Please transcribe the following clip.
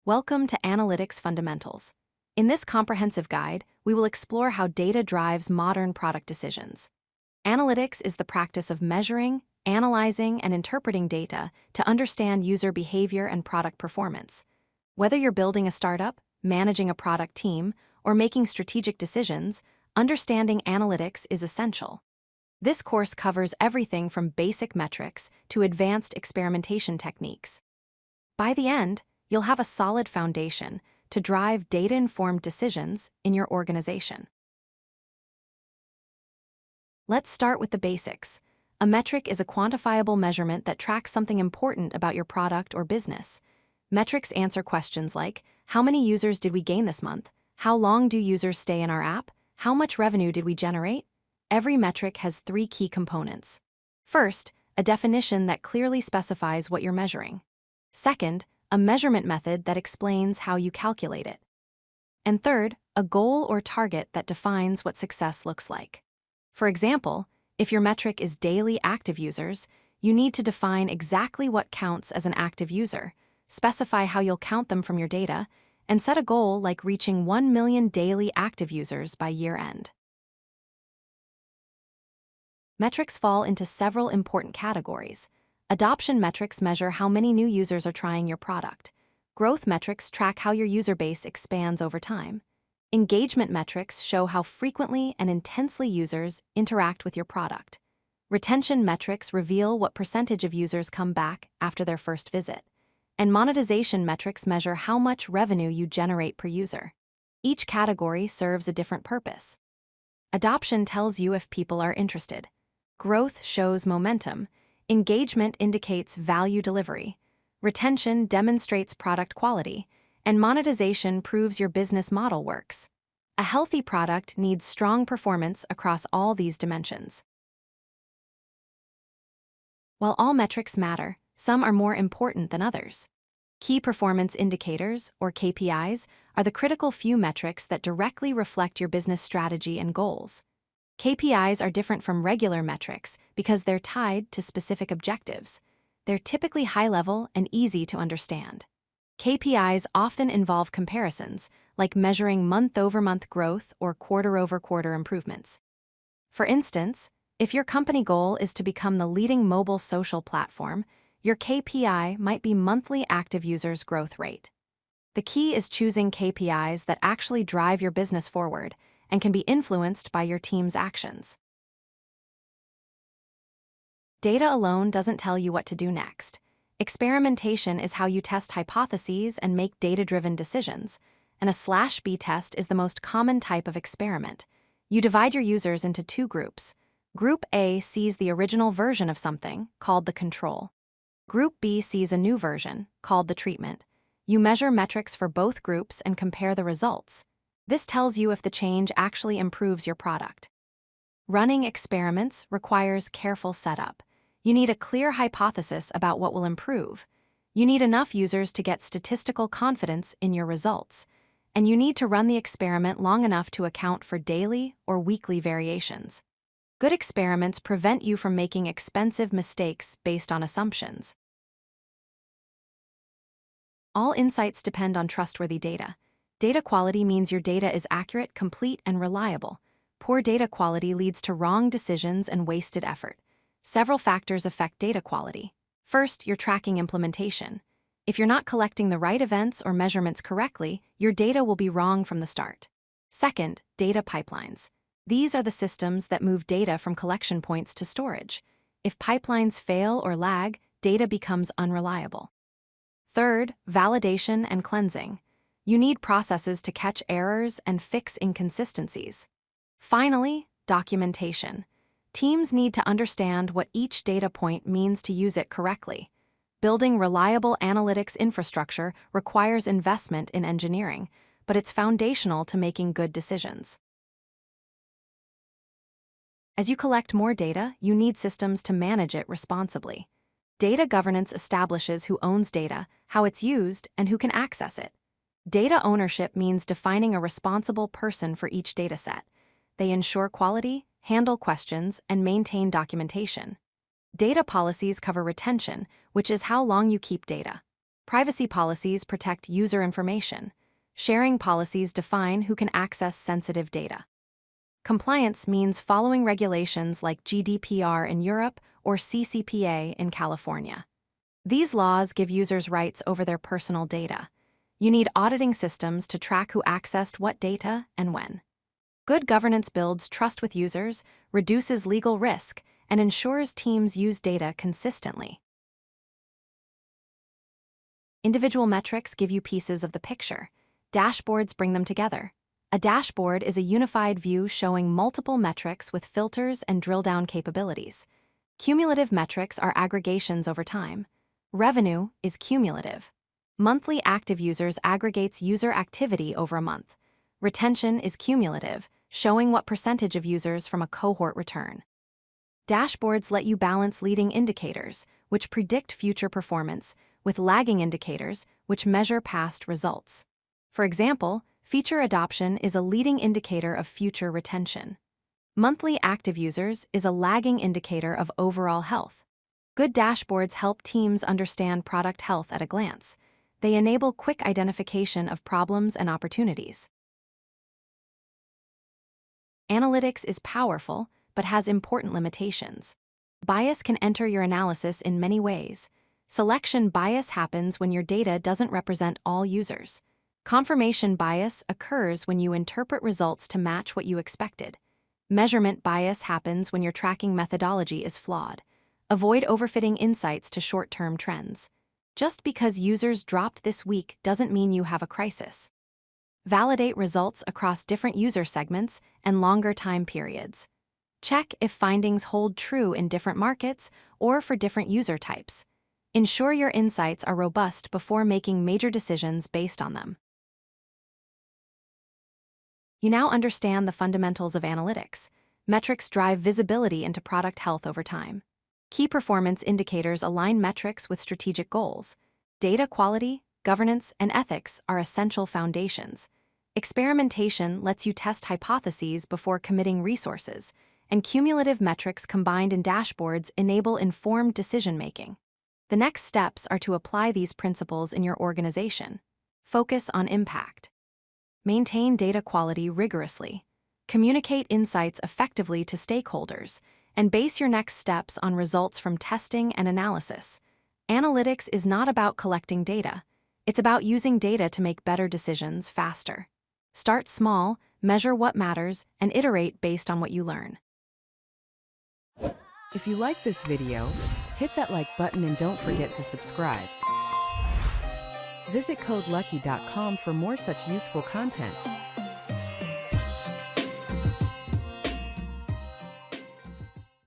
Welcome to Analytics Fundamentals. In this comprehensive guide, we will explore how data drives modern product decisions. Analytics is the practice of measuring, analyzing, and interpreting data to understand user behavior and product performance. Whether you're building a startup, managing a product team, or making strategic decisions, understanding analytics is essential. This course covers everything from basic metrics to advanced experimentation techniques. By the end, you'll have a solid foundation to drive data-informed decisions in your organization. Let's start with the basics. A metric is a quantifiable measurement that tracks something important about your product or business. Metrics answer questions like, how many users did we gain this month? How long do users stay in our app? How much revenue did we generate? Every metric has three key components. First, a definition that clearly specifies what you're measuring. Second, a measurement method that explains how you calculate it. And third, a goal or target that defines what success looks like. For example, if your metric is daily active users, you need to define exactly what counts as an active user, specify how you'll count them from your data, and set a goal like reaching 1 million daily active users by year-end. Metrics fall into several important categories. Adoption metrics measure how many new users are trying your product. Growth metrics track how your user base expands over time. Engagement metrics show how frequently and intensely users interact with your product. Retention metrics reveal what percentage of users come back after their first visit. And monetization metrics measure how much revenue you generate per user. Each category serves a different purpose. Adoption tells you if people are interested. Growth shows momentum. Engagement indicates value delivery. Retention demonstrates product quality. And monetization proves your business model works. A healthy product needs strong performance across all these dimensions. While all metrics matter, some are more important than others. Key performance indicators, or KPIs, are the critical few metrics that directly reflect your business strategy and goals. KPIs are different from regular metrics because they're tied to specific objectives. They're typically high-level and easy to understand. KPIs often involve comparisons, like measuring month-over-month growth or quarter-over-quarter improvements. For instance, if your company goal is to become the leading mobile social platform, your KPI might be monthly active users growth rate. The key is choosing KPIs that actually drive your business forward and can be influenced by your team's actions. Data alone doesn't tell you what to do next. Experimentation is how you test hypotheses and make data-driven decisions, and a /B test is the most common type of experiment. You divide your users into two groups. Group A sees the original version of something, called the control. Group B sees a new version, called the treatment. You measure metrics for both groups and compare the results. This tells you if the change actually improves your product. Running experiments requires careful setup. You need a clear hypothesis about what will improve. You need enough users to get statistical confidence in your results. And you need to run the experiment long enough to account for daily or weekly variations. Good experiments prevent you from making expensive mistakes based on assumptions. All insights depend on trustworthy data. Data quality means your data is accurate, complete, and reliable. Poor data quality leads to wrong decisions and wasted effort. Several factors affect data quality. First, you're tracking implementation. If you're not collecting the right events or measurements correctly, your data will be wrong from the start. Second, data pipelines. These are the systems that move data from collection points to storage. If pipelines fail or lag, data becomes unreliable. Third, validation and cleansing. You need processes to catch errors and fix inconsistencies. Finally, documentation. Teams need to understand what each data point means to use it correctly. Building reliable analytics infrastructure requires investment in engineering, but it's foundational to making good decisions. As you collect more data, you need systems to manage it responsibly. Data governance establishes who owns data, how it's used, and who can access it. Data ownership means defining a responsible person for each dataset. They ensure quality, handle questions, and maintain documentation. Data policies cover retention, which is how long you keep data. Privacy policies protect user information. Sharing policies define who can access sensitive data. Compliance means following regulations like GDPR in Europe or CCPA in California. These laws give users rights over their personal data. You need auditing systems to track who accessed what data and when. Good governance builds trust with users, reduces legal risk, and ensures teams use data consistently. Individual metrics give you pieces of the picture. Dashboards bring them together. A dashboard is a unified view showing multiple metrics with filters and drill-down capabilities. Cumulative metrics are aggregations over time. Revenue is cumulative. Monthly active users aggregates user activity over a month. Retention is cumulative, showing what percentage of users from a cohort return. Dashboards let you balance leading indicators, which predict future performance, with lagging indicators, which measure past results. For example, feature adoption is a leading indicator of future retention. Monthly active users is a lagging indicator of overall health. Good dashboards help teams understand product health at a glance. They enable quick identification of problems and opportunities. Analytics is powerful, but has important limitations. Bias can enter your analysis in many ways. Selection bias happens when your data doesn't represent all users. Confirmation bias occurs when you interpret results to match what you expected. Measurement bias happens when your tracking methodology is flawed. Avoid overfitting insights to short-term trends. Just because users dropped this week doesn't mean you have a crisis. Validate results across different user segments and longer time periods. Check if findings hold true in different markets or for different user types. Ensure your insights are robust before making major decisions based on them. You now understand the fundamentals of analytics. Metrics drive visibility into product health over time. Key performance indicators align metrics with strategic goals. Data quality, governance, and ethics are essential foundations. Experimentation lets you test hypotheses before committing resources, and cumulative metrics combined in dashboards enable informed decision-making. The next steps are to apply these principles in your organization. Focus on impact. Maintain data quality rigorously. Communicate insights effectively to stakeholders, and base your next steps on results from testing and analysis. Analytics is not about collecting data. It's about using data to make better decisions faster. Start small, measure what matters, and iterate based on what you learn. If you like this video, hit that like button and don't forget to subscribe. Visit codelucky.com for more such useful content.